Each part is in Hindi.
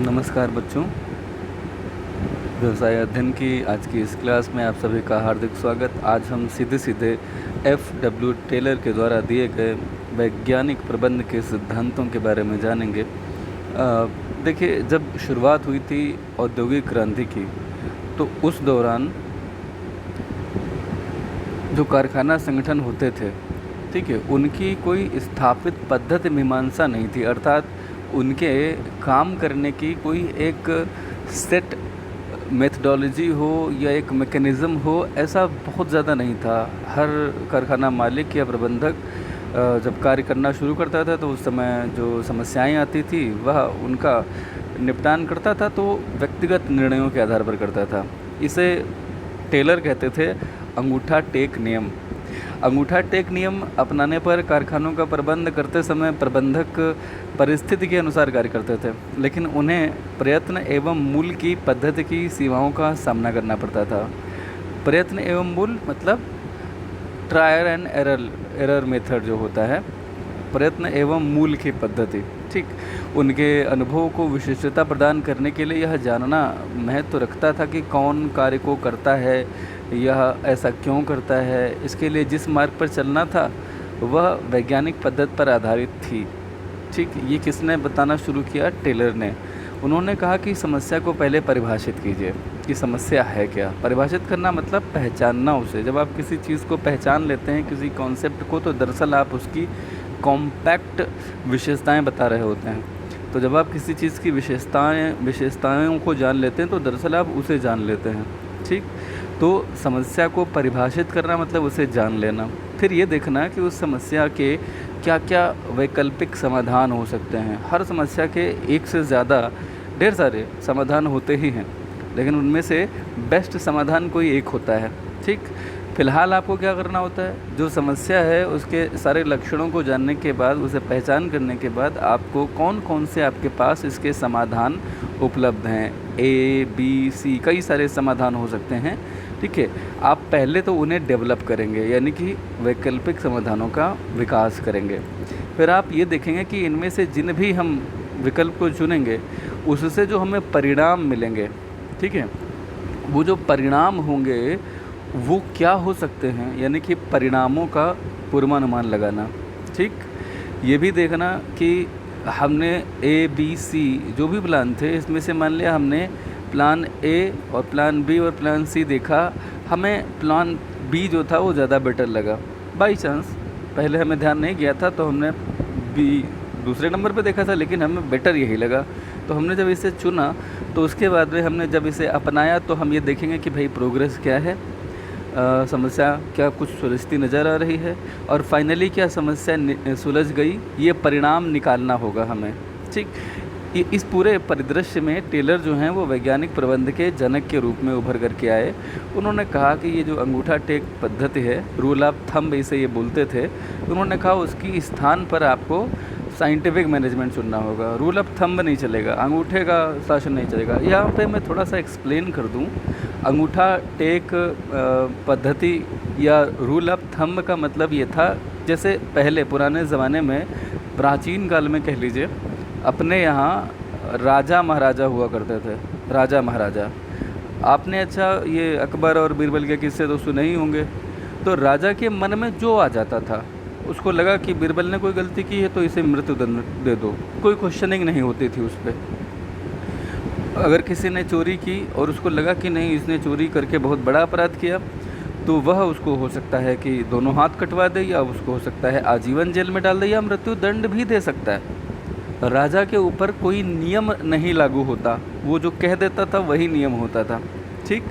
नमस्कार बच्चों। व्यवसाय अध्ययन की आज की इस क्लास में आप सभी का हार्दिक स्वागत। आज हम सीधे सीधे F.W. टेलर के द्वारा दिए गए वैज्ञानिक प्रबंध के सिद्धांतों के बारे में जानेंगे। देखिए, जब शुरुआत हुई थी औद्योगिक क्रांति की, तो उस दौरान जो कारखाना संगठन होते थे, ठीक है, उनकी कोई स्थापित पद्धति मीमांसा नहीं थी। अर्थात उनके काम करने की कोई एक सेट मेथडोलॉजी हो या एक मैकेनिज़्म हो, ऐसा बहुत ज़्यादा नहीं था। हर कारखाना मालिक या प्रबंधक जब कार्य करना शुरू करता था तो उस समय जो समस्याएं आती थी वह उनका निपटान करता था, तो व्यक्तिगत निर्णयों के आधार पर करता था। इसे टेलर कहते थे अंगूठा टेक नियम। अंगूठा टेक नियम अपनाने पर कारखानों का प्रबंध करते समय प्रबंधक परिस्थिति के अनुसार कार्य करते थे, लेकिन उन्हें प्रयत्न एवं मूल की पद्धति की सीमाओं का सामना करना पड़ता था। प्रयत्न एवं मूल मतलब ट्रायल एंड एरर मेथड जो होता है, प्रयत्न एवं मूल की पद्धति, ठीक। उनके अनुभव को विशिष्टता प्रदान करने के लिए यह जानना महत्व रखता था कि कौन कार्य को करता है, यह ऐसा क्यों करता है। इसके लिए जिस मार्ग पर चलना था वह वैज्ञानिक पद्धति पर आधारित थी, ठीक। ये किसने बताना शुरू किया? टेलर ने। उन्होंने कहा कि समस्या को पहले परिभाषित कीजिए कि समस्या है क्या। परिभाषित करना मतलब पहचानना उसे। जब आप किसी चीज़ को पहचान लेते हैं, किसी कॉन्सेप्ट को, तो दरअसल आप उसकी कॉम्पैक्ट विशेषताएं बता रहे होते हैं। तो जब आप किसी चीज़ की विशेषताओं को जान लेते हैं तो दरअसल आप उसे जान लेते हैं, ठीक। तो समस्या को परिभाषित करना मतलब उसे जान लेना। फिर ये देखना कि उस समस्या के क्या क्या वैकल्पिक समाधान हो सकते हैं। हर समस्या के एक से ज़्यादा ढेर सारे समाधान होते ही हैं, लेकिन उनमें से बेस्ट समाधान कोई एक होता है, ठीक। फ़िलहाल आपको क्या करना होता है? जो समस्या है उसके सारे लक्षणों को जानने के बाद, उसे पहचान करने के बाद, आपको कौन कौन से आपके पास इसके समाधान उपलब्ध हैं। A, B, C कई सारे समाधान हो सकते हैं, ठीक है। आप पहले तो उन्हें डेवलप करेंगे, यानी कि वैकल्पिक समाधानों का विकास करेंगे। फिर आप ये देखेंगे कि इनमें से जिन भी हम विकल्प को चुनेंगे उससे जो हमें परिणाम मिलेंगे, ठीक है, वो जो परिणाम होंगे वो क्या हो सकते हैं, यानी कि परिणामों का पूर्वानुमान लगाना, ठीक। ये भी देखना कि हमने A, B, C जो भी प्लान थे, इसमें से मान लिया हमने प्लान A और प्लान B और प्लान C देखा, हमें प्लान B जो था वो ज़्यादा बेटर लगा। बाई चांस पहले हमें ध्यान नहीं किया था तो हमने B दूसरे नंबर पे देखा था, लेकिन हमें बेटर यही लगा। तो हमने जब इसे चुना तो उसके बाद में हमने जब इसे अपनाया तो हम ये देखेंगे कि भाई प्रोग्रेस क्या है, समस्या क्या कुछ सुलझती नज़र आ रही है, और फाइनली क्या समस्या सुलझ गई, ये परिणाम निकालना होगा हमें, ठीक। इस पूरे परिदृश्य में टेलर जो हैं वो वैज्ञानिक प्रबंध के जनक के रूप में उभर करके आए। उन्होंने कहा कि ये जो अंगूठा टेक पद्धति है, रूल ऑफ थंब इसे ये बोलते थे, उन्होंने कहा उसकी स्थान पर आपको साइंटिफिक मैनेजमेंट चुनना होगा। रूल ऑफ थंब नहीं चलेगा, अंगूठे का शासन नहीं चलेगा। यहाँ पे मैं थोड़ा सा एक्सप्लेन कर दूँ। अंगूठा टेक पद्धति या रूल ऑफ थंब का मतलब ये था, जैसे पहले पुराने ज़माने में, प्राचीन काल में कह लीजिए, अपने यहाँ राजा महाराजा हुआ करते थे। राजा महाराजा, आपने अच्छा ये अकबर और बीरबल के किस्से तो सुने ही होंगे। तो राजा के मन में जो आ जाता था, उसको लगा कि बीरबल ने कोई गलती की है तो इसे मृत्युदंड दे दो, कोई क्वेश्चनिंग नहीं होती थी उस पर। अगर किसी ने चोरी की और उसको लगा कि नहीं, इसने चोरी करके बहुत बड़ा अपराध किया, तो वह उसको हो सकता है कि दोनों हाथ कटवा दे, या उसको हो सकता है आजीवन जेल में डाल दे, या मृत्युदंड भी दे सकता है। राजा के ऊपर कोई नियम नहीं लागू होता, वो जो कह देता था वही नियम होता था, ठीक।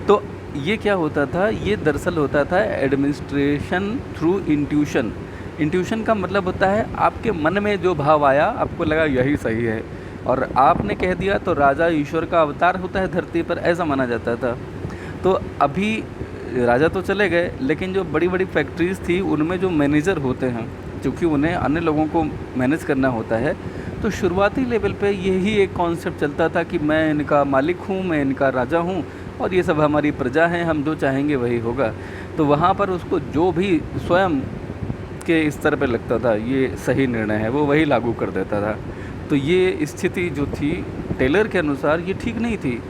तो ये क्या होता था? ये दरअसल होता था एडमिनिस्ट्रेशन थ्रू इंट्यूशन। इंट्यूशन का मतलब होता है आपके मन में जो भाव आया, आपको लगा यही सही है, और आपने कह दिया, तो राजा ईश्वर का अवतार होता है धरती पर, ऐसा माना जाता था। तो अभी राजा तो चले गए, लेकिन जो बड़ी बड़ी फैक्ट्रीज़ थी उनमें जो मैनेजर होते हैं, क्योंकि उन्हें अन्य लोगों को मैनेज करना होता है, तो शुरुआती लेवल पे यही एक कॉन्सेप्ट चलता था कि मैं इनका मालिक हूँ, मैं इनका राजा हूँ, और ये सब हमारी प्रजा हैं, हम जो चाहेंगे वही होगा। तो वहाँ पर उसको जो भी स्वयं के स्तर पर लगता था ये सही निर्णय है, वो वही लागू कर देता था। तो ये स्थिति जो थी टेलर के अनुसार ये ठीक नहीं थी।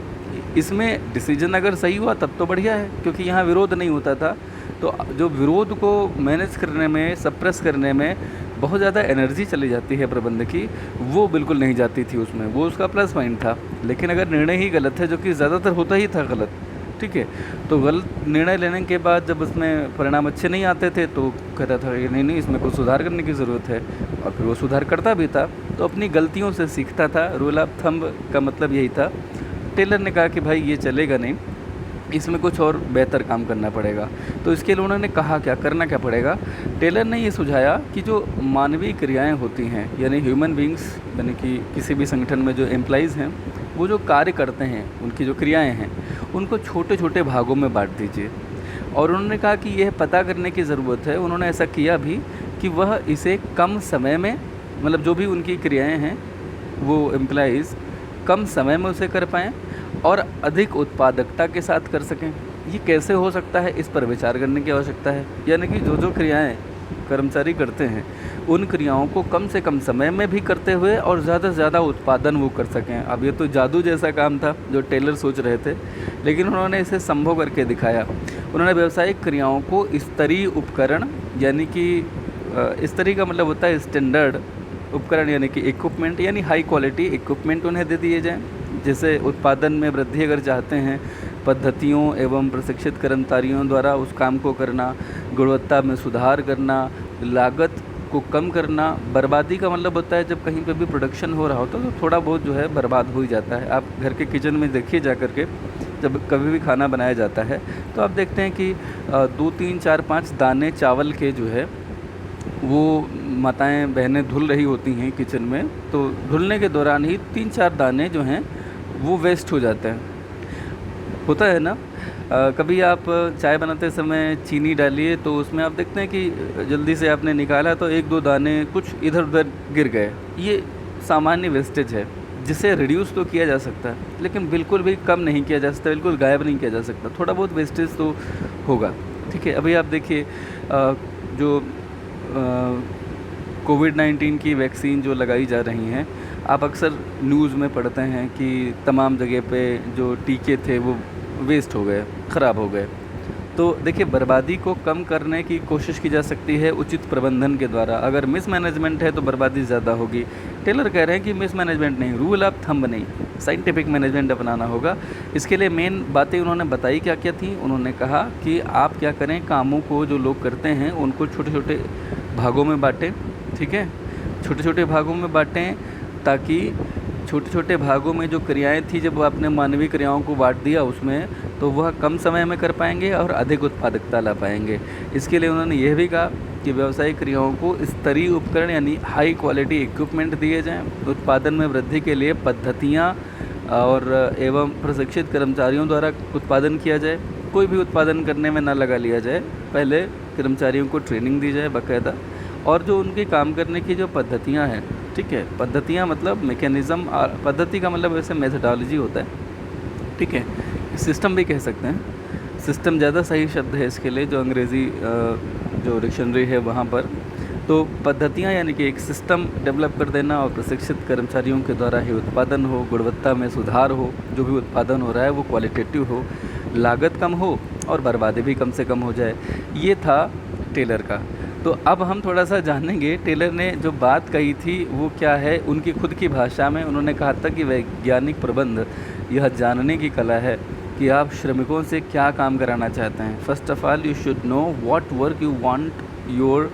इसमें डिसीजन अगर सही हुआ तब तो बढ़िया है, क्योंकि यहाँ विरोध नहीं होता था। तो जो विरोध को मैनेज करने में, सप्रेस करने में बहुत ज़्यादा एनर्जी चली जाती है प्रबंध की, वो बिल्कुल नहीं जाती थी उसमें, वो उसका प्लस पॉइंट था। लेकिन अगर निर्णय ही गलत है, जो कि ज़्यादातर होता ही था गलत, ठीक है, तो गलत निर्णय लेने के बाद जब उसमें परिणाम अच्छे नहीं आते थे तो कहता था कि नहीं नहीं, इसमें कुछ सुधार करने की ज़रूरत है, और फिर वो सुधार करता भी था। तो अपनी गलतियों से सीखता था। रूल ऑफ थंब का मतलब यही था। टेलर ने कहा कि भाई ये चलेगा नहीं, इसमें कुछ और बेहतर काम करना पड़ेगा। तो इसके लिए उन्होंने कहा क्या करना क्या पड़ेगा। टेलर ने ये सुझाया कि जो मानवीय क्रियाएं होती हैं, यानी ह्यूमन बींग्स, यानी कि किसी भी संगठन में जो एम्प्लॉइज़ हैं, वो जो कार्य करते हैं, उनकी जो क्रियाएं हैं, उनको छोटे छोटे भागों में बांट दीजिए। और उन्होंने कहा कि यह पता करने की ज़रूरत है, उन्होंने ऐसा किया भी, कि वह इसे कम समय में, मतलब जो भी उनकी क्रियाएँ हैं वो एम्प्लॉइज़ कम समय में उसे कर पाएँ और अधिक उत्पादकता के साथ कर सकें। ये कैसे हो सकता है, इस पर विचार करने की आवश्यकता है। यानी कि जो जो क्रियाएं कर्मचारी करते हैं, उन क्रियाओं को कम से कम समय में भी करते हुए और ज़्यादा से ज़्यादा उत्पादन वो कर सकें। अब ये तो जादू जैसा काम था जो टेलर सोच रहे थे, लेकिन उन्होंने इसे संभव करके दिखाया। उन्होंने व्यावसायिक क्रियाओं को स्तरीय उपकरण, यानी कि स्तरीय का मतलब होता है स्टैंडर्ड उपकरण, यानी कि इक्विपमेंट, यानी हाई क्वालिटी इक्विपमेंट उन्हें दे दिए जाएँ। जैसे उत्पादन में वृद्धि अगर चाहते हैं, पद्धतियों एवं प्रशिक्षित कर्मचारियों द्वारा उस काम को करना, गुणवत्ता में सुधार करना, लागत को कम करना। बर्बादी का मतलब होता है जब कहीं पे भी प्रोडक्शन हो रहा होता है तो थोड़ा बहुत जो है बर्बाद हो ही जाता है। आप घर के किचन में देखिए जा कर के, जब कभी भी खाना बनाया जाता है तो आप देखते हैं कि 2, 3, 4, 5 दाने चावल के जो है वो माताएं बहनें धुल रही होती हैं किचन में, तो धुलने के दौरान ही 3-4 दाने जो हैं वो वेस्ट हो जाते हैं। होता है ना, कभी आप चाय बनाते समय चीनी डालिए तो उसमें आप देखते हैं कि जल्दी से आपने निकाला तो 1-2 दाने कुछ इधर उधर गिर गए। ये सामान्य वेस्टेज है, जिसे रिड्यूस तो किया जा सकता है, लेकिन बिल्कुल भी कम नहीं किया जा सकता, बिल्कुल गायब नहीं किया जा सकता। थोड़ा बहुत वेस्टेज तो होगा, ठीक है। अभी आप देखिए जो कोविड-19 की वैक्सीन जो लगाई जा रही हैं, आप अक्सर न्यूज़ में पढ़ते हैं कि तमाम जगह पे जो टीके थे वो वेस्ट हो गए, ख़राब हो गए। तो देखिए, बर्बादी को कम करने की कोशिश की जा सकती है उचित प्रबंधन के द्वारा। अगर मिसमैनेजमेंट है तो बर्बादी ज़्यादा होगी। टेलर कह रहे हैं कि मिसमैनेजमेंट नहीं, रूल ऑफ थंब नहीं, साइंटिफिक मैनेजमेंट अपनाना होगा। इसके लिए मेन बातें उन्होंने बताई क्या क्या थी। उन्होंने कहा कि आप क्या करें, कामों को जो लोग करते हैं उनको छोटे छोटे भागों में बाँटें, ठीक है, छोटे छोटे भागों में बाँटें, ताकि छोटे छोटे भागों में जो क्रियाएं थी, जब आपने मानवीय क्रियाओं को बांट दिया उसमें, तो वह कम समय में कर पाएंगे और अधिक उत्पादकता ला पाएंगे। इसके लिए उन्होंने यह भी कहा कि व्यावसायिक क्रियाओं को स्तरीय उपकरण यानी हाई क्वालिटी इक्विपमेंट दिए जाएं, उत्पादन में वृद्धि के लिए पद्धतियां और एवं प्रशिक्षित कर्मचारियों द्वारा उत्पादन किया जाए। कोई भी उत्पादन करने में ना लगा लिया जाए, पहले कर्मचारियों को ट्रेनिंग दी जाए बाकायदा, और जो उनकी काम करने की जो पद्धतियाँ हैं, ठीक है, पद्धतियाँ मतलब मैकेनिज़्म, पद्धति का मतलब वैसे मेथडोलॉजी होता है, ठीक है, सिस्टम भी कह सकते हैं। सिस्टम ज़्यादा सही शब्द है इसके लिए, जो अंग्रेज़ी जो डिक्शनरी है वहाँ पर। तो पद्धतियाँ यानी कि एक सिस्टम डेवलप कर देना और प्रशिक्षित कर्मचारियों के द्वारा ही उत्पादन हो, गुणवत्ता में सुधार हो, जो भी उत्पादन हो रहा है वो क्वालिटेटिव हो, लागत कम हो और बर्बादी भी कम से कम हो जाए। ये था टेलर का। तो अब हम थोड़ा सा जानेंगे टेलर ने जो बात कही थी वो क्या है। उनकी खुद की भाषा में उन्होंने कहा था कि वैज्ञानिक प्रबंध यह जानने की कला है कि आप श्रमिकों से क्या काम कराना चाहते हैं। First of all you should know what work you want your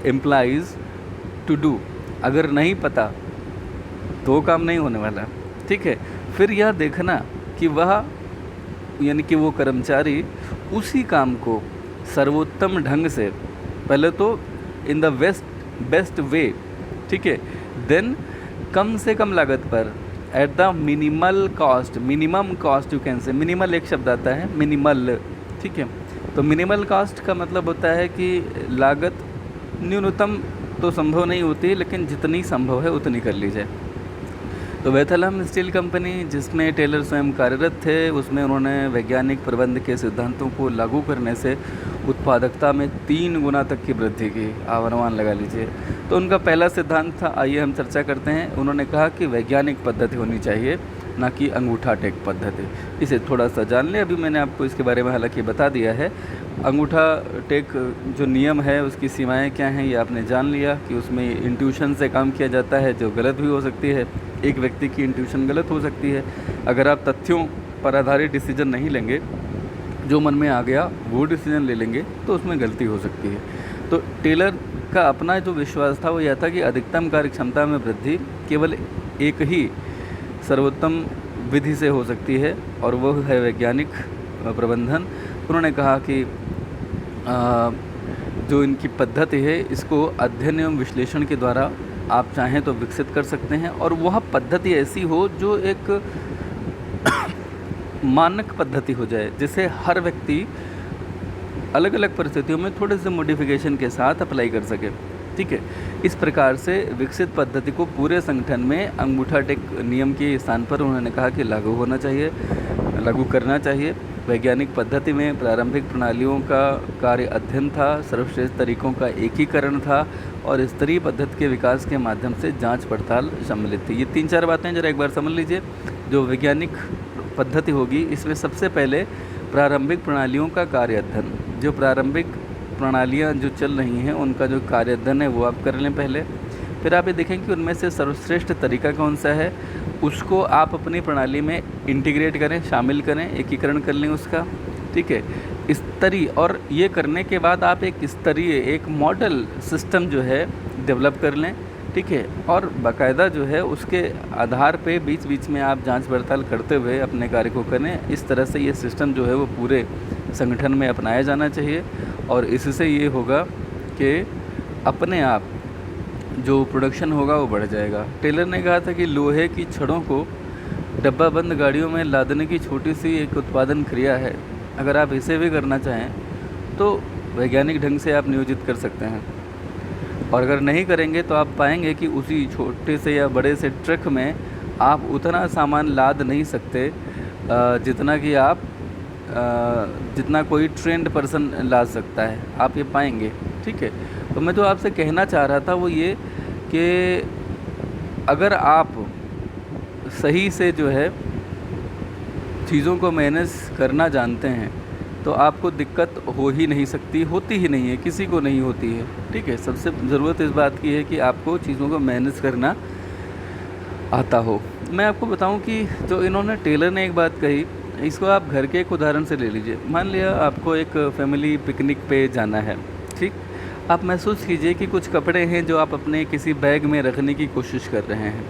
employees to do. अगर नहीं पता तो काम नहीं होने वाला, ठीक है। फिर यह देखना कि वह यानी कि वो कर्मचारी उसी काम को सर्वोत्तम ढंग से, पहले तो इन द बेस्ट वे, ठीक है, देन कम से कम लागत पर, at the minimal cost you can say. Minimal एक शब्द आता है, मिनिमल, ठीक है। तो मिनिमल कॉस्ट का मतलब होता है कि लागत न्यूनतम तो संभव नहीं होती, लेकिन जितनी संभव है उतनी कर ली जाए। तो बेथलहम स्टील कंपनी जिसमें टेलर स्वयं कार्यरत थे, उसमें उन्होंने वैज्ञानिक प्रबंध के सिद्धांतों को लागू करने से उत्पादकता में 3 गुना तक की वृद्धि की। आप अनुमान लगा लीजिए। तो उनका पहला सिद्धांत था, आइए हम चर्चा करते हैं। उन्होंने कहा कि वैज्ञानिक पद्धति होनी चाहिए, ना कि अंगूठा टेक पद्धति। इसे थोड़ा सा जान लें। अभी मैंने आपको इसके बारे में हालांकि बता दिया है। अंगूठा टेक जो नियम है उसकी सीमाएं क्या हैं ये आपने जान लिया कि उसमें इंट्यूशन से काम किया जाता है, जो गलत भी हो सकती है। एक व्यक्ति की इंट्यूशन गलत हो सकती है। अगर आप तथ्यों पर आधारित डिसीजन नहीं लेंगे, जो मन में आ गया वो डिसीजन ले लेंगे, तो उसमें गलती हो सकती है। तो टेलर का अपना जो विश्वास था वो यह था कि अधिकतम कार्यक्षमता में वृद्धि केवल एक ही सर्वोत्तम विधि से हो सकती है, और वो है वैज्ञानिक प्रबंधन। उन्होंने कहा कि जो इनकी पद्धति है इसको अध्ययन एवं विश्लेषण के द्वारा आप चाहें तो विकसित कर सकते हैं, और वह पद्धति ऐसी हो जो एक मानक पद्धति हो जाए, जिसे हर व्यक्ति अलग अलग परिस्थितियों में थोड़े से मॉडिफिकेशन के साथ अप्लाई कर सके। ठीक है, इस प्रकार से विकसित पद्धति को पूरे संगठन में अंगूठा टेक नियम के स्थान पर उन्होंने कहा कि लागू करना चाहिए। वैज्ञानिक पद्धति में प्रारंभिक प्रणालियों का कार्य अध्ययन था, सर्वश्रेष्ठ तरीकों का एकीकरण था, और स्तरीय पद्धति के विकास के माध्यम से जांच पड़ताल सम्मिलित थी। ये 3-4 बातें जरा एक बार समझ लीजिए। जो वैज्ञानिक पद्धति होगी इसमें सबसे पहले प्रारंभिक प्रणालियों का कार्य अध्ययन, जो प्रारंभिक प्रणालियाँ जो चल रही हैं उनका जो कार्य अध्ययन है वो आप कर लें पहले। फिर आप ये देखें कि उनमें से सर्वश्रेष्ठ तरीका कौन सा है, उसको आप अपनी प्रणाली में इंटीग्रेट करें, शामिल करें, एकीकरण कर लें उसका। ठीक है, स्तरीय, और ये करने के बाद आप एक स्तरीय एक मॉडल सिस्टम जो है डेवलप कर लें। ठीक है, और बाकायदा जो है उसके आधार पे बीच बीच में आप जांच पड़ताल करते हुए अपने कार्य को करें। इस तरह से ये सिस्टम जो है वो पूरे संगठन में अपनाया जाना चाहिए, और इससे ये होगा कि अपने आप जो प्रोडक्शन होगा वो बढ़ जाएगा। टेलर ने कहा था कि लोहे की छड़ों को डब्बाबंद गाड़ियों में लादने की छोटी सी एक उत्पादन क्रिया है। अगर आप इसे भी करना चाहें तो वैज्ञानिक ढंग से आप नियोजित कर सकते हैं, और अगर नहीं करेंगे तो आप पाएंगे कि उसी छोटे से या बड़े से ट्रक में आप उतना सामान लाद नहीं सकते जितना कोई ट्रेंड पर्सन ला सकता है। आप ये पाएंगे। ठीक है, तो मैं जो आपसे कहना चाह रहा था वो ये कि अगर आप सही से जो है चीज़ों को मैनेज करना जानते हैं तो आपको दिक्कत हो ही नहीं सकती, होती ही नहीं है, किसी को नहीं होती है। ठीक है, सबसे ज़रूरत इस बात की है कि आपको चीज़ों को मैनेज करना आता हो। मैं आपको बताऊं कि जो इन्होंने टेलर ने एक बात कही, इसको आप घर के एक उदाहरण से ले लीजिए। मान लिया आपको एक फैमिली पिकनिक पे जाना है। ठीक, आप महसूस कीजिए कि कुछ कपड़े हैं जो आप अपने किसी बैग में रखने की कोशिश कर रहे हैं,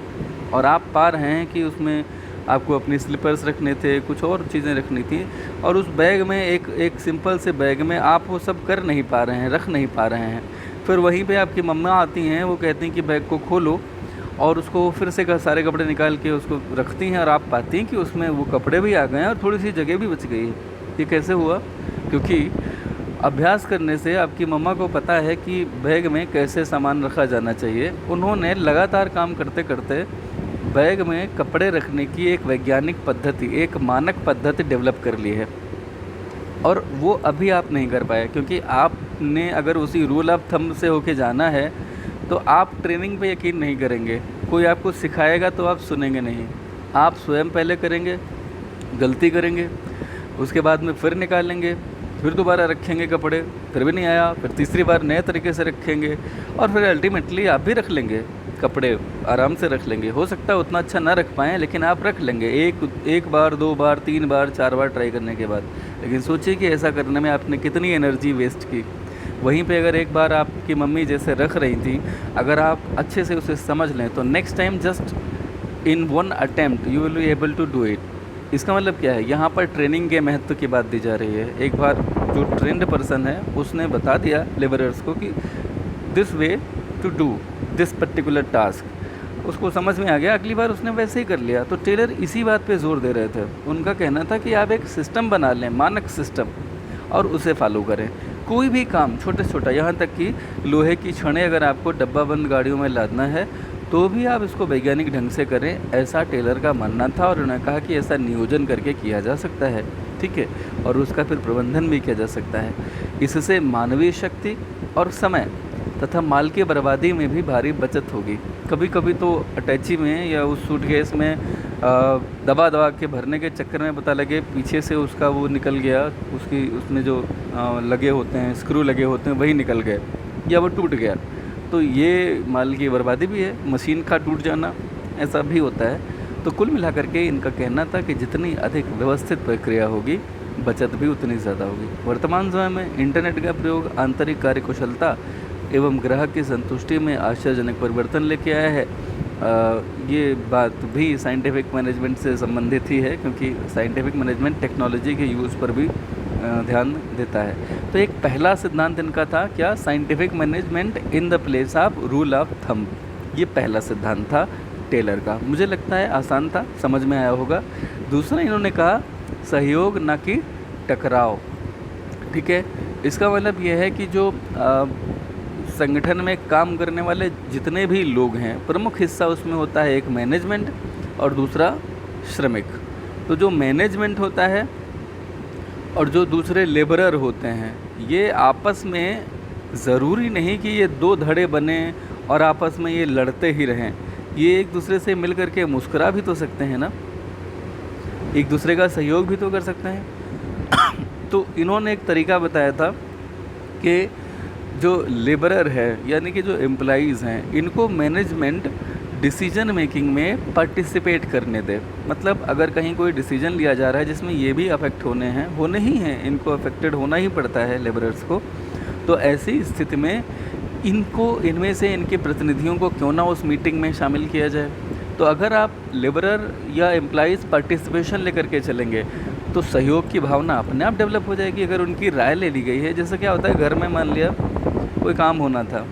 और आप पा रहे हैं कि उसमें आपको अपनी स्लीपर्स रखने थे, कुछ और चीज़ें रखनी थी, और उस बैग में एक सिंपल से बैग में आप वो सब कर नहीं पा रहे हैं, रख नहीं पा रहे हैं। फिर वहीं पे आपकी मम्मा आती हैं, वो कहती हैं कि बैग को खोलो, और उसको फिर से सारे कपड़े निकाल के उसको रखती हैं, और आप पाती हैं कि उसमें वो कपड़े भी आ गए हैं और थोड़ी सी जगह भी बच गई है। ये कैसे हुआ? क्योंकि अभ्यास करने से आपकी मम्मा को पता है कि बैग में कैसे सामान रखा जाना चाहिए। उन्होंने लगातार काम करते करते बैग में कपड़े रखने की एक वैज्ञानिक पद्धति, एक मानक पद्धति डेवलप कर ली है, और वो अभी आप नहीं कर पाए, क्योंकि आपने अगर उसी रूल ऑफ थंब से होके जाना है तो आप ट्रेनिंग पे यकीन नहीं करेंगे। कोई आपको सिखाएगा तो आप सुनेंगे नहीं, आप स्वयं पहले करेंगे, गलती करेंगे, उसके बाद में फिर निकालेंगे, फिर दोबारा रखेंगे कपड़े, फिर भी नहीं आया, फिर तीसरी बार नए तरीके से रखेंगे, और फिर अल्टीमेटली आप भी रख लेंगे कपड़े, आराम से रख लेंगे। हो सकता है उतना अच्छा ना रख पाएँ, लेकिन आप रख लेंगे एक बार, 2 बार, 3 बार, 4 बार ट्राई करने के बाद। लेकिन सोचिए कि ऐसा करने में आपने कितनी एनर्जी वेस्ट की। वहीं पे अगर एक बार आपकी मम्मी जैसे रख रही थी, अगर आप अच्छे से उसे समझ लें तो next time just in 1 attempt you will be able to do it. इसका मतलब क्या है? यहाँ पर ट्रेनिंग के महत्व की बात दी जा रही है। एक बार जो ट्रेंड पर्सन है उसने बता दिया लेबरर्स को कि this way to do this particular task, उसको समझ में आ गया, अगली बार उसने वैसे ही कर लिया। तो टेलर इसी बात पे जोर दे रहे थे। उनका कहना था कि आप एक सिस्टम बना लें, मानक सिस्टम, और उसे फॉलो करें। कोई भी काम छोटा छोटा, यहाँ तक कि लोहे की छड़ें अगर आपको डब्बाबंद गाड़ियों में लादना है तो भी आप इसको वैज्ञानिक ढंग से करें, ऐसा टेलर का मानना था। और उन्होंने कहा कि ऐसा नियोजन करके किया जा सकता है, ठीक है, और उसका फिर प्रबंधन भी किया जा सकता है। इससे मानवीय शक्ति और समय तथा माल की बर्बादी में भी भारी बचत होगी। कभी कभी तो अटैची में या उस सूटकेस में दबा दबा के भरने के चक्कर में पता लगे पीछे से उसका वो निकल गया, उसकी उसमें जो लगे होते हैं, स्क्रू लगे होते हैं, वही निकल गए या वो टूट गया। तो ये माल की बर्बादी भी है, मशीन का टूट जाना, ऐसा भी होता है। तो कुल मिलाकर के इनका कहना था कि जितनी अधिक व्यवस्थित प्रक्रिया होगी, बचत भी उतनी ज़्यादा होगी। वर्तमान समय में इंटरनेट का प्रयोग आंतरिक कार्यकुशलता एवं ग्राहक की संतुष्टि में आश्चर्यजनक परिवर्तन लेके आया है। ये बात भी साइंटिफिक मैनेजमेंट से संबंधित ही है, क्योंकि साइंटिफिक मैनेजमेंट टेक्नोलॉजी के यूज़ पर भी ध्यान देता है। तो एक पहला सिद्धांत इनका था क्या, scientific management in the place of rule of thumb. ये पहला सिद्धांत था टेलर का। मुझे लगता है आसान था, समझ में आया होगा। दूसरा इन्होंने कहा सहयोग ना कि टकराव, ठीक है। इसका मतलब यह है कि जो संगठन में काम करने वाले जितने भी लोग हैं, प्रमुख हिस्सा उसमें होता है एक मैनेजमेंट और दूसरा श्रमिक। तो जो मैनेजमेंट होता है और जो दूसरे लेबरर होते हैं, ये आपस में ज़रूरी नहीं कि ये दो धड़े बने और आपस में ये लड़ते ही रहें। ये एक दूसरे से मिल कर के मुस्कुरा भी तो सकते हैं ना, एक दूसरे का सहयोग भी तो कर सकते हैं। तो इन्होंने एक तरीका बताया था कि जो लेबरर है यानी कि जो एम्प्लॉइज़ हैं, इनको मैनेजमेंट डिसीजन मेकिंग में पार्टिसिपेट करने दे। मतलब अगर कहीं कोई डिसीजन लिया जा रहा है जिसमें ये भी अफेक्ट होने ही हैं, इनको अफेक्टेड होना ही पड़ता है लेबरर्स को, तो ऐसी स्थिति में इनमें से इनके प्रतिनिधियों को क्यों ना उस मीटिंग में शामिल किया जाए। तो अगर आप लेबरर या एम्प्लॉइज़ पार्टिसिपेशन लेकर के चलेंगे तो सहयोग की भावना अपने आप डेवलप हो जाएगी। अगर उनकी राय ले ली गई है, जैसे क्या होता है घर में मान लिया कोई काम होना था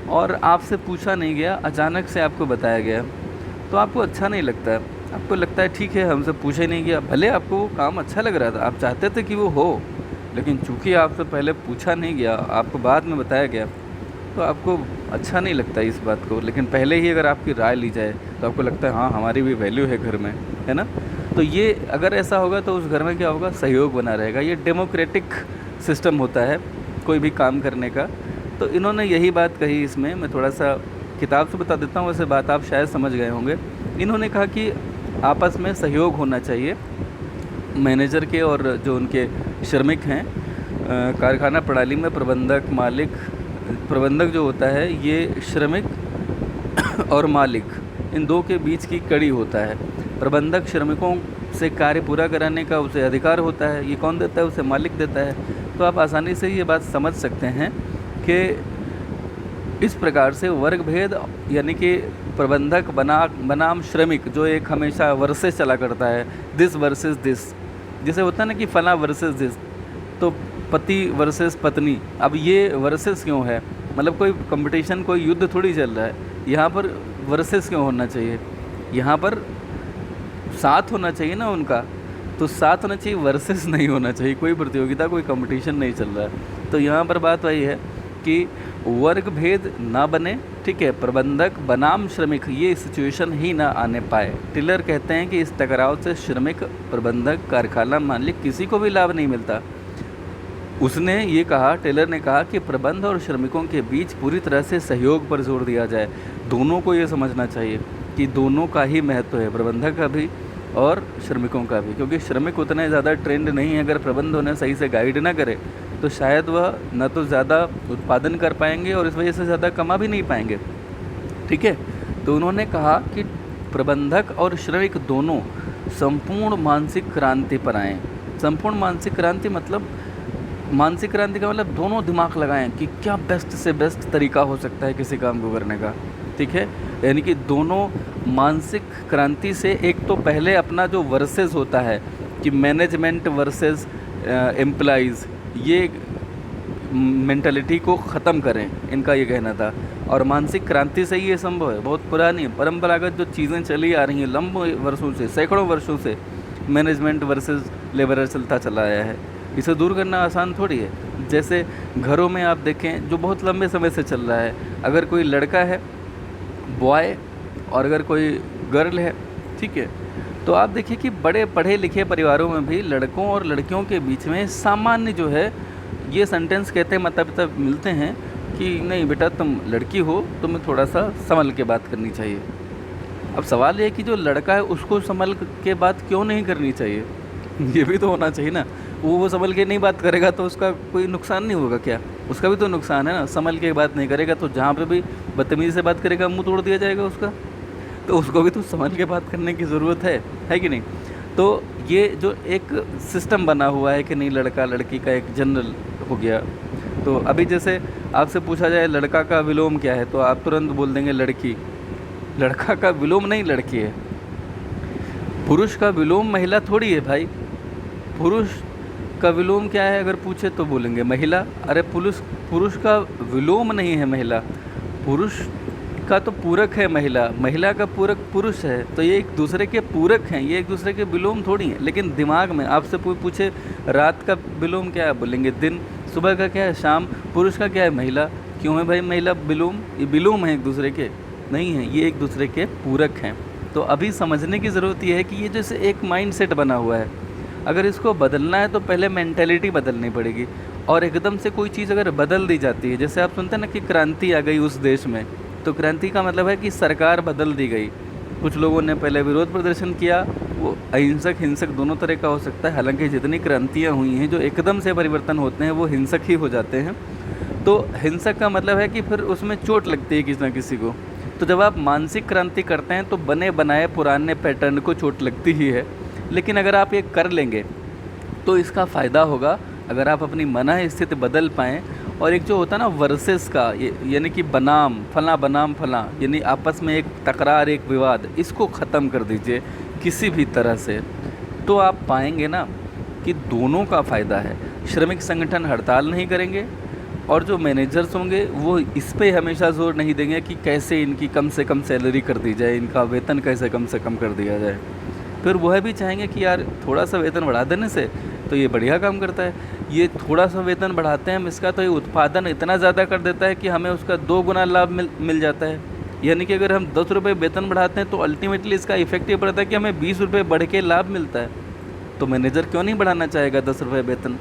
और आपसे पूछा नहीं गया, अचानक से आपको बताया गया, तो आपको अच्छा नहीं लगता है। आपको लगता है ठीक है, हमसे पूछा ही नहीं गया, भले आपको वो काम अच्छा लग रहा था, आप चाहते थे कि वो हो, लेकिन चूंकि आपसे पहले पूछा नहीं गया, आपको बाद में बताया गया, तो आपको अच्छा नहीं लगता इस बात को। लेकिन पहले ही अगर आपकी राय ली जाए तो आपको लगता है हाँ हमारी भी वैल्यू है घर में, है ना। तो ये अगर ऐसा होगा तो उस घर में क्या होगा, सहयोग बना रहेगा। ये डेमोक्रेटिक सिस्टम होता है कोई भी काम करने का। तो इन्होंने यही बात कही। इसमें मैं थोड़ा सा किताब से बता देता हूँ, वैसे बात आप शायद समझ गए होंगे। इन्होंने कहा कि आपस में सहयोग होना चाहिए मैनेजर के और जो उनके श्रमिक हैं। कारखाना प्रणाली में प्रबंधक जो होता है ये श्रमिक और मालिक इन दो के बीच की कड़ी होता है। प्रबंधक श्रमिकों से कार्य पूरा कराने का उसे अधिकार होता है। ये कौन देता है, उसे मालिक देता है। तो आप आसानी से ये बात समझ सकते हैं कि इस प्रकार से वर्ग भेद यानी कि प्रबंधक बनाम श्रमिक जो एक हमेशा वर्सेस चला करता है, दिस वर्सेस दिस, जैसे होता है ना कि फला वर्सेस दिस, तो पति वर्सेस पत्नी। अब ये वर्सेस क्यों है, मतलब कोई कंपटीशन, कोई युद्ध थोड़ी चल रहा है। यहाँ पर वर्सेस क्यों होना चाहिए, यहाँ पर साथ होना चाहिए ना उनका, तो साथ होना चाहिए, वर्सेस नहीं होना चाहिए। कोई प्रतियोगिता, कोई कंपटीशन नहीं चल रहा है। तो यहाँ पर बात वही है कि वर्ग भेद ना बने, ठीक है, प्रबंधक बनाम श्रमिक ये सिचुएशन ही ना आने पाए। टेलर कहते हैं कि इस टकराव से श्रमिक, प्रबंधक, कारखाना मालिक किसी को भी लाभ नहीं मिलता। उसने ये कहा, टेलर ने कहा कि प्रबंध और श्रमिकों के बीच पूरी तरह से सहयोग पर जोर दिया जाए। दोनों को ये समझना चाहिए कि दोनों का ही महत्व है, प्रबंधक का भी और श्रमिकों का भी। क्योंकि श्रमिक उतने ज़्यादा ट्रेंड नहीं है, अगर प्रबंध उन्हें सही से गाइड ना करे तो शायद वह न तो ज़्यादा उत्पादन कर पाएंगे और इस वजह से ज़्यादा कमा भी नहीं पाएंगे, ठीक है। तो उन्होंने कहा कि प्रबंधक और श्रमिक दोनों संपूर्ण मानसिक क्रांति पर आएँ। संपूर्ण मानसिक क्रांति मतलब, मानसिक क्रांति का मतलब दोनों दिमाग लगाएं कि क्या बेस्ट से बेस्ट तरीका हो सकता है किसी काम को करने का, ठीक है। यानी कि दोनों मानसिक क्रांति से एक तो पहले अपना जो वर्सेस होता है कि मैनेजमेंट वर्सेस एम्प्लॉइज़, ये मेंटालिटी को ख़त्म करें, इनका ये कहना था। और मानसिक क्रांति से ही ये संभव है। बहुत पुरानी परंपरागत जो चीज़ें चली आ रही हैं लंबे वर्षों से, सैकड़ों वर्षों से मैनेजमेंट वर्सेस लेबरर चलता चला आया है। इसे दूर करना आसान थोड़ी है। जैसे घरों में आप देखें जो बहुत लंबे समय से चल रहा है, अगर कोई लड़का है, बॉय और अगर कोई गर्ल है, ठीक है, तो आप देखिए कि बड़े पढ़े लिखे परिवारों में भी लड़कों और लड़कियों के बीच में सामान्य जो है ये सेंटेंस कहते हैं माता पिता मिलते हैं कि नहीं बेटा तुम लड़की हो, तुम्हें थोड़ा सा संभल के बात करनी चाहिए। अब सवाल ये है कि जो लड़का है उसको संभल के बात क्यों नहीं करनी चाहिए? ये भी तो होना चाहिए ना। वो संभल के नहीं बात करेगा तो उसका कोई नुकसान नहीं होगा क्या? उसका भी तो नुकसान है ना। संभल के बात नहीं करेगा तो जहाँ पे भी बदतमीज़ी से बात करेगा मुंह तोड़ दिया जाएगा उसका। तो उसको भी तो संभल के बात करने की ज़रूरत है कि नहीं? तो ये जो एक सिस्टम बना हुआ है कि नहीं लड़का लड़की का एक जनरल हो गया। तो अभी जैसे आपसे पूछा जाए लड़का का विलोम क्या है, तो आप तुरंत बोल देंगे लड़की। लड़का का विलोम नहीं लड़की है। पुरुष का विलोम महिला थोड़ी है भाई। पुरुष का विलोम क्या है अगर पूछे तो बोलेंगे महिला। अरे पुरुष का विलोम नहीं है महिला, पुरुष का तो पूरक है महिला, महिला का पूरक पुरुष है। तो ये एक दूसरे के पूरक हैं, ये एक दूसरे के विलोम थोड़ी हैं। लेकिन दिमाग में आपसे पूछे रात का विलोम क्या है, बोलेंगे दिन। सुबह का क्या है, शाम। पुरुष का क्या है, महिला। क्यों है भाई महिला विलोम? ये विलोम है एक दूसरे के नहीं है, ये एक दूसरे के पूरक हैं। तो अभी समझने की ज़रूरत ये है कि ये जैसे एक माइंड सेट बना हुआ है, अगर इसको बदलना है तो पहले मेंटेलिटी बदलनी पड़ेगी। और एकदम से कोई चीज़ अगर बदल दी जाती है, जैसे आप सुनते हैं ना कि क्रांति आ गई उस देश में, तो क्रांति का मतलब है कि सरकार बदल दी गई। कुछ लोगों ने पहले विरोध प्रदर्शन किया, वो अहिंसक हिंसक दोनों तरह का हो सकता है। हालांकि जितनी क्रांतियाँ हुई हैं जो एकदम से परिवर्तन होते हैं वो हिंसक ही हो जाते हैं। तो हिंसक का मतलब है कि फिर उसमें चोट लगती है किसी न किसी को। तो जब आप मानसिक क्रांति करते हैं तो बने बनाए पुराने पैटर्न को चोट लगती ही है। लेकिन अगर आप ये कर लेंगे तो इसका फ़ायदा होगा अगर आप अपनी मन स्थिति बदल पाएँ। और एक जो होता है ना वर्सेस का, यानी कि बनाम फला, यानी आपस में एक तकरार एक विवाद, इसको ख़त्म कर दीजिए किसी भी तरह से, तो आप पाएंगे ना कि दोनों का फ़ायदा है। श्रमिक संगठन हड़ताल नहीं करेंगे और जो मैनेजर्स होंगे वो इस पे हमेशा जोर नहीं देंगे कि कैसे इनकी कम से कम सैलरी कर दी जाए, इनका वेतन कैसे कम से कम कर दिया जाए। फिर वह भी चाहेंगे कि यार थोड़ा सा वेतन बढ़ा देने से तो ये बढ़िया काम करता है, ये थोड़ा सा वेतन बढ़ाते हैं हम इसका तो ये उत्पादन इतना ज़्यादा कर देता है कि हमें उसका 2 गुना लाभ मिल जाता है। यानी कि अगर हम 10 रुपये वेतन बढ़ाते हैं तो अल्टीमेटली इसका इफेक्ट ये पड़ता है कि हमें 20 रुपये बढ़ के लाभ मिलता है। तो मैनेजर क्यों नहीं बढ़ाना चाहेगा 10 रुपये वेतन?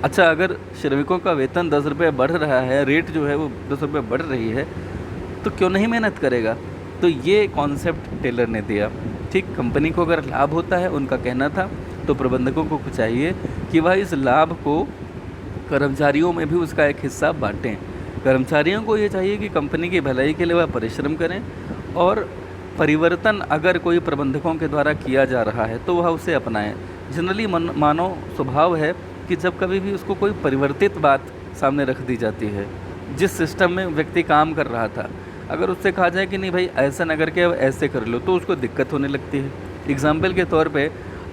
अच्छा, अगर श्रमिकों का वेतन 10 रुपये बढ़ रहा है, रेट जो है वो 10 रुपये बढ़ रही है, तो क्यों नहीं मेहनत करेगा? तो ये कॉन्सेप्ट टेलर ने दिया। ठीक, कंपनी को अगर लाभ होता है, उनका कहना था, तो प्रबंधकों को चाहिए कि वह इस लाभ को कर्मचारियों में भी उसका एक हिस्सा बांटें। कर्मचारियों को ये चाहिए कि कंपनी की भलाई के लिए वह परिश्रम करें और परिवर्तन अगर कोई प्रबंधकों के द्वारा किया जा रहा है तो वह उसे अपनाएं। जनरली मानव स्वभाव है कि जब कभी भी उसको कोई परिवर्तित बात सामने रख दी जाती है, जिस सिस्टम में व्यक्ति काम कर रहा था, अगर उससे कहा जाए कि नहीं भाई ऐसा न करके अब ऐसे कर लो, तो उसको दिक्कत होने लगती है। एग्जाम्पल के तौर पे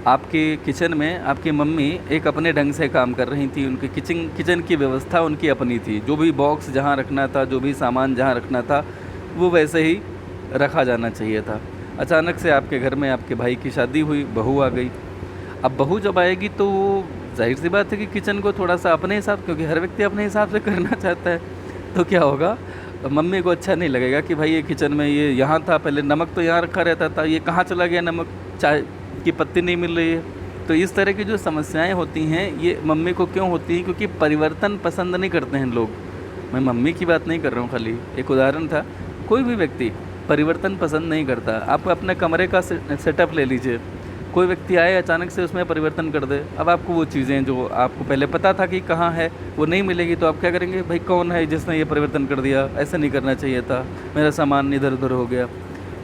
आपके किचन में आपकी मम्मी एक अपने ढंग से काम कर रही थी, उनकी किचन की व्यवस्था उनकी अपनी थी, जो भी बॉक्स जहाँ रखना था, जो भी सामान जहाँ रखना था, वो वैसे ही रखा जाना चाहिए था। अचानक से आपके घर में आपके भाई की शादी हुई, बहू आ गई। अब बहू जब आएगी तो जाहिर सी बात है कि किचन को थोड़ा सा अपने हिसाब, क्योंकि हर व्यक्ति अपने हिसाब से करना चाहता है, तो क्या होगा, मम्मी को अच्छा नहीं लगेगा कि भाई ये किचन में ये यहाँ था, पहले नमक तो यहाँ रखा रहता था, ये कहाँ चला गया नमक, चाय की पत्ती नहीं मिल रही है। तो इस तरह की जो समस्याएं होती हैं ये मम्मी को क्यों होती हैं? क्योंकि परिवर्तन पसंद नहीं करते हैं लोग। मैं मम्मी की बात नहीं कर रहा हूँ, खाली एक उदाहरण था। कोई भी व्यक्ति परिवर्तन पसंद नहीं करता। आप अपने कमरे का सेटअप ले लीजिए, कोई व्यक्ति आए अचानक से उसमें परिवर्तन कर दे, अब आपको वो चीज़ें जो आपको पहले पता था कि कहाँ है वो नहीं मिलेगी, तो आप क्या करेंगे, भाई कौन है जिसने ये परिवर्तन कर दिया, ऐसा नहीं करना चाहिए था, मेरा सामान इधर उधर हो गया।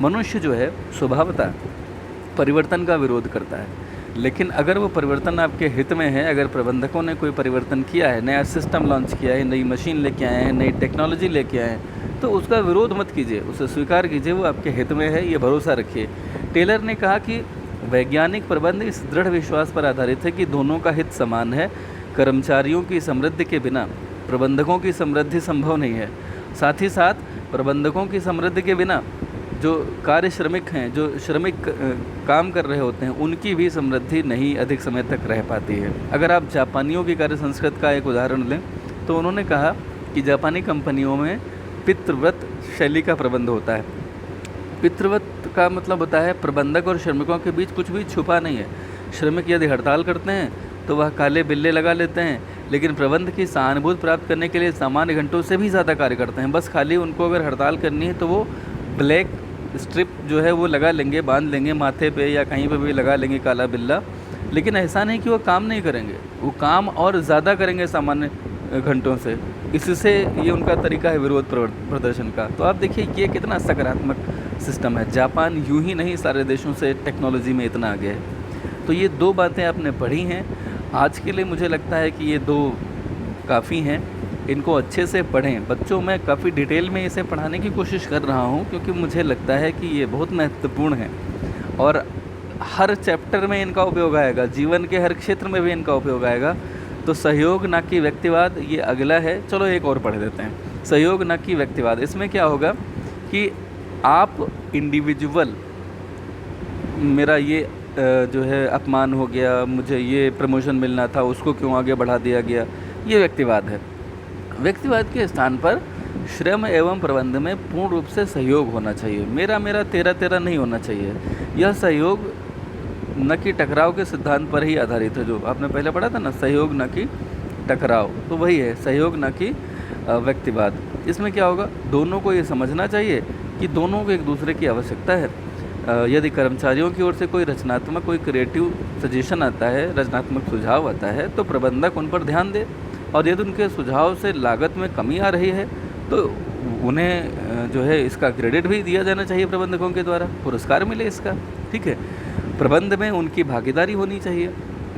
मनुष्य जो है स्वभावतः परिवर्तन का विरोध करता है, लेकिन अगर वो परिवर्तन आपके हित में है, अगर प्रबंधकों ने कोई परिवर्तन किया है, नया सिस्टम लॉन्च किया है, नई मशीन लेके आए हैं, नई टेक्नोलॉजी लेके आए हैं, तो उसका विरोध मत कीजिए, उसे स्वीकार कीजिए, वो आपके हित में है, ये भरोसा रखिए। टेलर ने कहा कि वैज्ञानिक प्रबंध इस दृढ़ विश्वास पर आधारित है कि दोनों का हित समान है। कर्मचारियों की समृद्धि के बिना प्रबंधकों की समृद्धि संभव नहीं है। साथ ही साथ प्रबंधकों की समृद्धि के बिना जो कार्य श्रमिक हैं, जो श्रमिक काम कर रहे होते हैं, उनकी भी समृद्धि नहीं अधिक समय तक रह पाती है। अगर आप जापानियों की कार्य संस्कृति का एक उदाहरण लें तो उन्होंने कहा कि जापानी कंपनियों में पितृव्रत शैली का प्रबंध होता है। पितृवत का मतलब होता है प्रबंधक और श्रमिकों के बीच कुछ भी छुपा नहीं है। श्रमिक यदि हड़ताल करते हैं तो वह काले बिल्ले लगा लेते हैं, लेकिन प्रबंध की सहानुभूति प्राप्त करने के लिए सामान्य घंटों से भी ज़्यादा कार्य करते हैं। बस खाली उनको अगर हड़ताल करनी है तो वो ब्लैक स्ट्रिप जो है वो लगा लेंगे, बांध लेंगे माथे पे या कहीं पे भी लगा लेंगे काला बिल्ला, लेकिन ऐसा नहीं कि वो काम नहीं करेंगे, वो काम और ज़्यादा करेंगे सामान्य घंटों से। इससे ये उनका तरीका है विरोध प्रदर्शन का। तो आप देखिए ये कितना सकारात्मक सिस्टम है। जापान यूं ही नहीं सारे देशों से टेक्नोलॉजी में इतना आगे है। तो ये 2 बातें आपने पढ़ी हैं। आज के लिए मुझे लगता है कि ये 2 काफ़ी हैं, इनको अच्छे से पढ़ें। बच्चों में काफ़ी डिटेल में इसे पढ़ाने की कोशिश कर रहा हूँ, क्योंकि मुझे लगता है कि ये बहुत महत्वपूर्ण है और हर चैप्टर में इनका उपयोग आएगा, जीवन के हर क्षेत्र में भी इनका उपयोग आएगा। तो सहयोग ना कि व्यक्तिवाद, ये अगला है। चलो एक और पढ़ देते हैं, सहयोग ना कि व्यक्तिवाद। इसमें क्या होगा कि आप इंडिविजुअल, मेरा ये जो है अपमान हो गया, मुझे ये प्रमोशन मिलना था, उसको क्यों आगे बढ़ा दिया गया, ये व्यक्तिवाद है। व्यक्तिवाद के स्थान पर श्रम एवं प्रबंध में पूर्ण रूप से सहयोग होना चाहिए। मेरा मेरा तेरा तेरा नहीं होना चाहिए। यह सहयोग न कि टकराव के सिद्धांत पर ही आधारित है, जो आपने पहले पढ़ा था ना, सहयोग न कि टकराव, तो वही है सहयोग न कि व्यक्तिवाद। इसमें क्या होगा, दोनों को ये समझना चाहिए कि दोनों को एक दूसरे की आवश्यकता है। यदि कर्मचारियों की ओर से कोई रचनात्मक, कोई क्रिएटिव सजेशन आता है, रचनात्मक सुझाव आता है, तो प्रबंधक उन पर ध्यान दे, और यदि उनके सुझाव से लागत में कमी आ रही है तो उन्हें जो है इसका क्रेडिट भी दिया जाना चाहिए, प्रबंधकों के द्वारा पुरस्कार मिले इसका। ठीक है, प्रबंध में उनकी भागीदारी होनी चाहिए।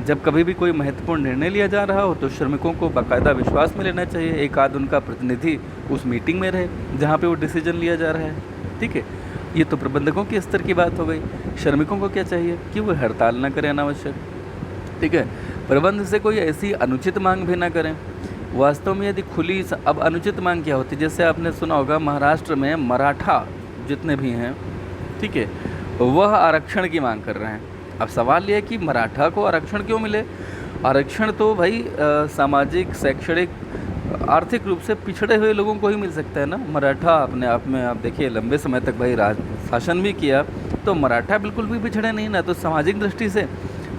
जब कभी भी कोई महत्वपूर्ण निर्णय लिया जा रहा हो तो श्रमिकों को बाकायदा विश्वास में लेना चाहिए, एक आध उनका प्रतिनिधि उस मीटिंग में रहे जहाँ पे वो डिसीजन लिया जा रहा है। ठीक है, ये तो प्रबंधकों के स्तर की बात हो गई। श्रमिकों को क्या चाहिए कि वो हड़ताल ना करें अनावश्यक। ठीक है, प्रबंध से कोई ऐसी अनुचित मांग भी ना करें। वास्तव में यदि खुली अब अनुचित मांग क्या होती है, जैसे आपने सुना होगा महाराष्ट्र में मराठा जितने भी हैं, ठीक है, वह आरक्षण की मांग कर रहे हैं। अब सवाल यह है कि मराठा को आरक्षण क्यों मिले। आरक्षण तो भाई सामाजिक, शैक्षणिक, आर्थिक रूप से पिछड़े हुए लोगों को ही मिल सकता है ना। मराठा अपने आप में आप देखिए लंबे समय तक भाई राज शासन भी किया, तो मराठा बिल्कुल भी पिछड़े नहीं ना। तो सामाजिक दृष्टि से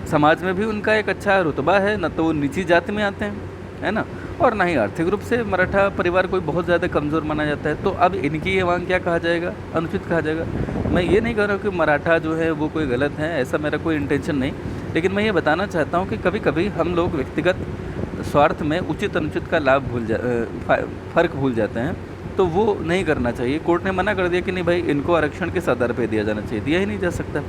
समाज में भी उनका एक अच्छा रुतबा है, न तो वो नीची जाति में आते हैं, है ना, और ना ही आर्थिक रूप से मराठा परिवार कोई बहुत ज़्यादा कमज़ोर माना जाता है। तो अब इनकी ये मांग क्या कहा जाएगा, अनुचित कहा जाएगा। मैं ये नहीं कह रहा हूँ कि मराठा जो है वो कोई गलत है, ऐसा मेरा कोई इंटेंशन नहीं, लेकिन मैं ये बताना चाहता हूँ कि कभी कभी हम लोग व्यक्तिगत स्वार्थ में उचित अनुचित का लाभ फ़र्क भूल जाते हैं, तो वो नहीं करना चाहिए। कोर्ट ने मना कर दिया कि नहीं भाई इनको आरक्षण किस आधार पर दिया जाना चाहिए, दिया ही नहीं जा सकता।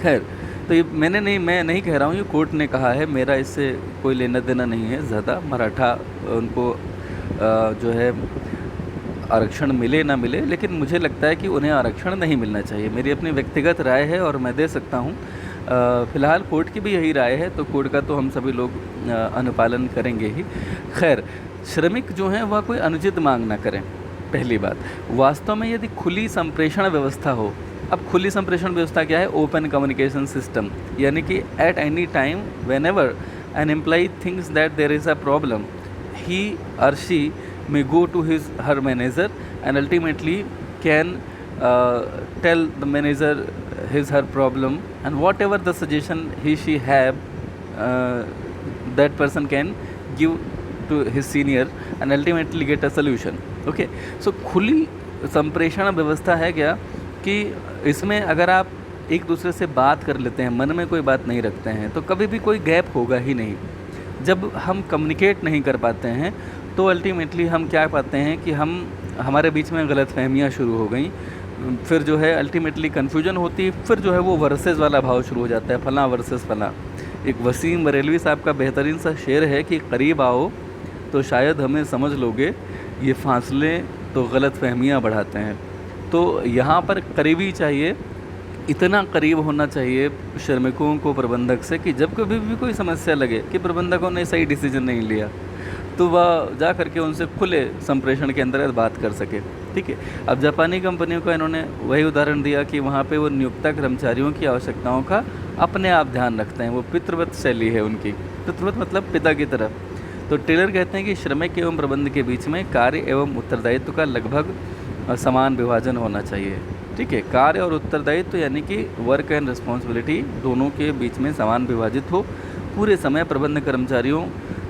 खैर, तो ये मैं नहीं कह रहा हूँ, ये कोर्ट ने कहा है, मेरा इससे कोई लेना देना नहीं है ज़्यादा। मराठा उनको जो है आरक्षण मिले ना मिले, लेकिन मुझे लगता है कि उन्हें आरक्षण नहीं मिलना चाहिए। मेरी अपनी व्यक्तिगत राय है और मैं दे सकता हूँ। फ़िलहाल कोर्ट की भी यही राय है, तो कोर्ट का तो हम सभी लोग अनुपालन करेंगे ही। खैर, श्रमिक जो हैं वह कोई अनुचित मांग ना करें, पहली बात। वास्तव में यदि खुली संप्रेषण व्यवस्था हो, अब खुली संप्रेषण व्यवस्था क्या है, ओपन कम्युनिकेशन सिस्टम, यानी कि at any time whenever an employee thinks that there is a problem, he और she may go to her manager and ultimately can tell the manager her problem, and whatever the suggestion she have, that person can give to his senior and ultimately get a solution. Okay, so खुली संप्रेषण व्यवस्था है क्या कि इसमें अगर आप एक दूसरे से बात कर लेते हैं, मन में कोई बात नहीं रखते हैं, तो कभी भी कोई गैप होगा ही नहीं। जब हम कम्युनिकेट नहीं कर पाते हैं तो अल्टीमेटली हम क्या पाते हैं कि हमारे बीच में गलतफहमियां शुरू हो गई, फिर जो है अल्टीमेटली कन्फ्यूजन होती, फिर जो है वो वर्सेस वाला भाव शुरू हो जाता है, फलां वर्सेस फलां। एक वसीम बरेलवी साहब का बेहतरीन सा शेर है कि करीब आओ तो शायद हमें समझ लोगे, ये फासले तो गलतफहमियां बढ़ाते हैं। तो यहाँ पर करीबी चाहिए, इतना करीब होना चाहिए श्रमिकों को प्रबंधक से कि जब कभी भी कोई समस्या लगे कि प्रबंधकों ने सही डिसीजन नहीं लिया, तो वह जा करके उनसे खुले संप्रेषण के अंतर्गत बात कर सके। ठीक है, अब जापानी कंपनियों का इन्होंने वही उदाहरण दिया कि वहाँ पे वो नियोक्ता कर्मचारियों की आवश्यकताओं का अपने आप ध्यान रखते हैं, वो पितृवत शैली है उनकी। पितृवत मतलब पिता की तरह। तो टेलर कहते हैं कि श्रमिक एवं प्रबंध के बीच में कार्य एवं उत्तरदायित्व का लगभग समान विभाजन होना चाहिए। ठीक है। कार्य और उत्तरदायित्व यानी कि वर्क एंड रिस्पॉन्सिबिलिटी दोनों के बीच में समान विभाजित हो, पूरे समय प्रबंध कर्मचारियों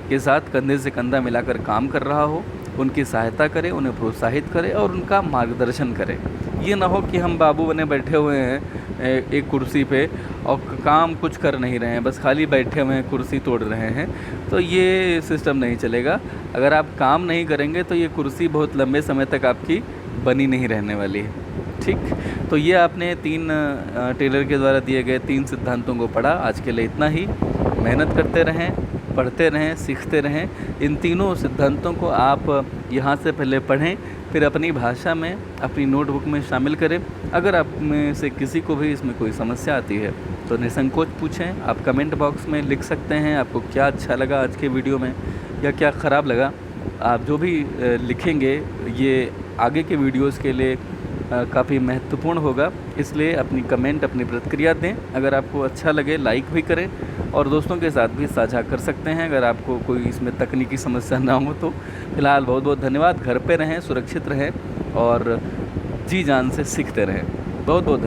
के साथ कंधे से कंधा मिलाकर काम कर रहा हो, उनकी सहायता करे, उन्हें प्रोत्साहित करे और उनका मार्गदर्शन करे। ये ना हो कि हम बाबू बने बैठे हुए हैं एक कुर्सी पे और काम कुछ कर नहीं रहे हैं, बस खाली बैठे हुए हैं, कुर्सी तोड़ रहे हैं, तो ये सिस्टम नहीं चलेगा। अगर आप काम नहीं करेंगे तो ये कुर्सी बहुत लंबे समय तक आपकी बनी नहीं रहने वाली है। ठीक, तो ये आपने 3 टेलर के द्वारा दिए गए 3 सिद्धांतों को पढ़ा। आज के लिए इतना ही। मेहनत करते रहें, पढ़ते रहें, सीखते रहें। इन तीनों सिद्धांतों को आप यहाँ से पहले पढ़ें, फिर अपनी भाषा में अपनी नोटबुक में शामिल करें। अगर आप में से किसी को भी इसमें कोई समस्या आती है तो निसंकोच पूछें। आप कमेंट बॉक्स में लिख सकते हैं आपको क्या अच्छा लगा आज के वीडियो में या क्या ख़राब लगा। आप जो भी लिखेंगे ये आगे के वीडियोज़ के लिए काफ़ी महत्वपूर्ण होगा, इसलिए अपनी कमेंट, अपनी प्रतिक्रिया दें। अगर आपको अच्छा लगे लाइक भी करें और दोस्तों के साथ भी साझा कर सकते हैं अगर आपको कोई इसमें तकनीकी समस्या ना हो तो। फिलहाल बहुत बहुत धन्यवाद। घर पे रहें, सुरक्षित रहें और जी जान से सीखते रहें। बहुत बहुत